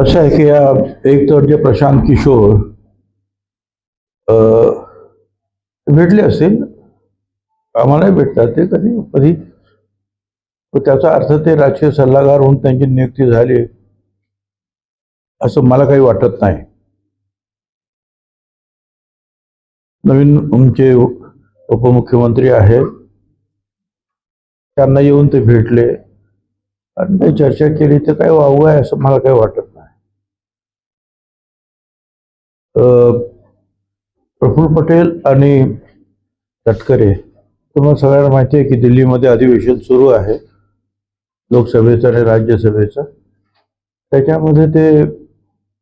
असं आहे की एक तर जे प्रशांत किशोर भेटले असतील, आम्हालाही भेटतात ते कधी कधी. त्याचा अर्थ ते राजकीय सल्लागार होऊन त्यांची नियुक्ती झाली असं मला काही वाटत नाही. नवीन आमचे उपमुख्यमंत्री आहेत, त्यांना येऊन ते भेटले आणि काही चर्चा केली तर काही वावगं आहे असं मला काही वाटत नाही. प्रफुल्ल पटेल आणि तटकरे, तुम्हाला सगळ्यांना माहिती आहे की दिल्लीमध्ये अधिवेशन सुरू आहे लोकसभेचं आणि राज्यसभेचं. त्याच्यामध्ये ते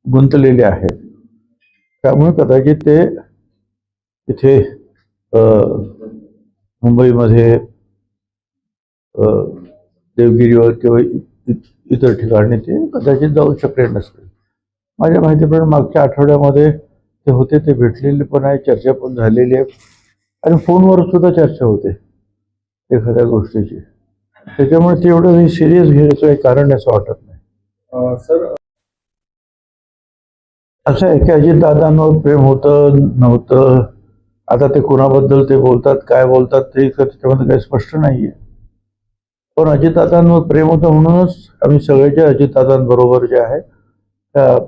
गुंतलेले आहेत. त्यामुळे कदाचित ते इथे मुंबईमध्ये देवगिरीवर किंवा इतर ठिकाणी ते कदाचित जाऊ शकले नसतील. माझ्या माहितीप्रमाणे मागच्या आठवड्यामध्ये ते होते, ते भेटलेले पण आहे, चर्चा पण झालेली आहे आणि फोनवर सुद्धा चर्चा होते एखाद्या गोष्टीची. त्याच्यामुळे ते एवढं सिरियस घ्यायचं काही कारण असं वाटत नाही. सर, असं आहे की अजितदादांवर प्रेम होतं नव्हतं, आता ते कुणाबद्दल ते बोलतात, काय बोलतात ते त्याच्यामध्ये काही स्पष्ट नाहीये. पण अजितदादांवर प्रेम होतं म्हणूनच आम्ही सगळे जे अजितदादांबरोबर जे आहे त्या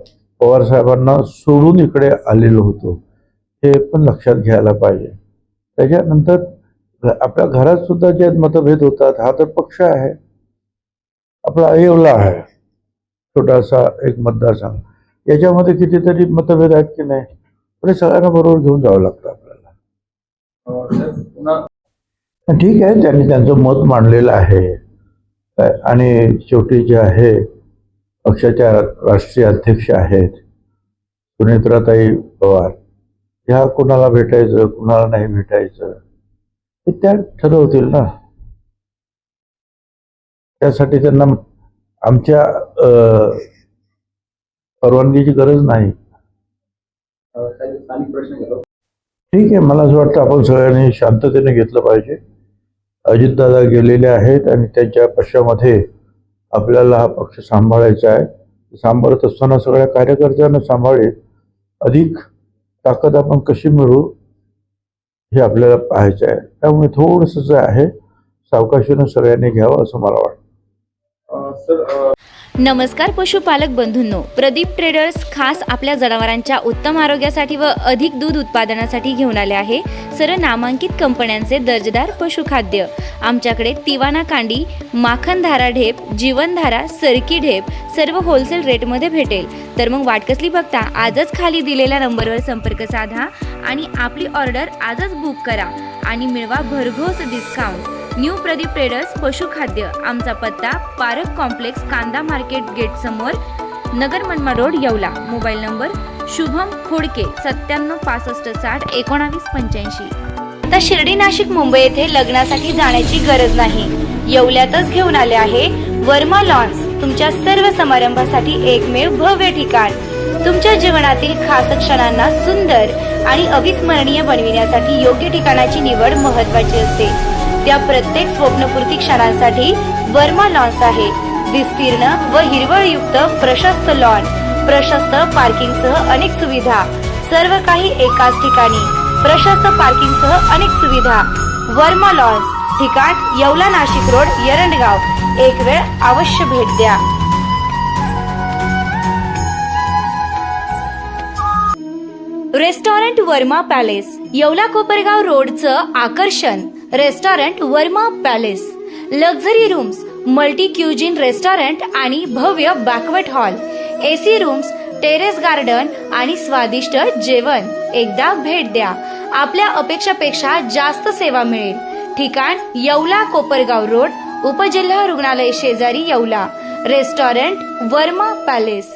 पवार साहेबांना सोडून इकडे आलेलो होतो, हे पण लक्षात घ्यायला पाहिजे. त्याच्यानंतर आपल्या घरात सुद्धा जे मतभेद होतात, हा तर पक्ष आहे, आपला येवला आहे, छोटासा एक मतदारसंघ, याच्यामध्ये कितीतरी मतभेद आहेत की नाही, पण सगळ्यांना बरोबर घेऊन जावं लागतं आपल्याला. ठीक आहे, त्यांनी त्यांचं मत मांडलेलं आहे आणि शेवटी जे आहे पक्षाच्या राष्ट्रीय अध्यक्ष आहेत सुनेत्राताई पवार, ह्या कुणाला भेटायचं कुणाला नाही भेटायचं ते त्या ठरवतील ना. त्यासाठी त्यांना आमच्या परवानगीची गरज नाही. ठीक आहे, मला असं वाटतं आपण सगळ्यांनी शांततेने घेतलं पाहिजे. अजितदादा गेलेले आहेत आणि त्यांच्या पक्षामध्ये आपल्याला हा पक्ष सांभाळायचा आहे. सांभाळत असताना सगळ्या कार्यकर्त्यांना सांभाळेल, अधिक ताकद आपण कशी मिळवू हे आपल्याला पाहायचं आहे. त्यामुळे थोडंसं जे आहे सावकाशीनं सगळ्यांनी घ्यावं असं मला वाटतं. नमस्कार पशुपालक बंधूंनो, प्रदीप ट्रेडर्स खास आपल्या जनावरांच्या उत्तम आरोग्यासाठी व अधिक दूध उत्पादनासाठी घेऊन आले आहे सर्व नामांकित कंपन्यांचे दर्जेदार पशुखाद्य. आमच्याकडे तिवाना कांडी, माखनधारा ढेप, जीवनधारा, सरकी ढेप सर्व होलसेल रेटमध्ये भेटेल. तर मग वाट कसली बघता, आजच खाली दिलेल्या नंबरवर संपर्क साधा आणि आपली ऑर्डर आजच बुक करा आणि मिळवा भरघोस डिस्काउंट. न्यू प्रदीप ट्रेडर्स पशुखाद्य. आमचा पत्ता पारक कॉम्प्लेक्स, कांदा मार्केट गेट समोर, नगर मनमा road, Yeola. Mobile number Shubham Khodke 9765601985. आता शिर्डी, नाशिक, मुंबई येथे लग्नासाठी जाण्याची गरज नाही, येवल्यातच घेऊन आले आहे वर्मा लॉन्स. तुमच्या सर्व समारंभासाठी एकमेव भव्य ठिकाण. तुमच्या जीवनातील खास क्षणांना सुंदर आणि अविस्मरणीय बनविण्यासाठी योग्य ठिकाणाची निवड महत्त्वाची असते. त्या प्रत्येक स्वप्नपूर्ती क्षणांसाठी वर्मा लॉन्स आहे. विस्तीर्ण व हिरवळयुक्त प्रशस्त लॉन, प्रशस्त पार्किंगसह अनेक सुविधा, सर्व काही एकाच ठिकाणी. प्रशस्त पार्किंगसह अनेक सुविधा. वर्मा लॉन्स, ठिकाण येवला, नाशिक रोड, एरंडगाव. एक वेळ अवश्य भेट द्या. रेस्टॉरंट वर्मा पॅलेस, येवला कोपरगाव रोडचं आकर्षण. Restaurant Verma palace, luxury rooms, multi cuisine restaurant आणि भव्य banquet hall, AC rooms, terrace garden आणि स्वादिष्ट जेवण. एकदा भेट द्या, आपल्या अपेक्षापेक्षा जास्त सेवा मिळेल. ठिकाण येवला कोपरगाव रोड, उपजिल्हा रुग्णालय शेजारी, येवला. Restaurant Verma palace.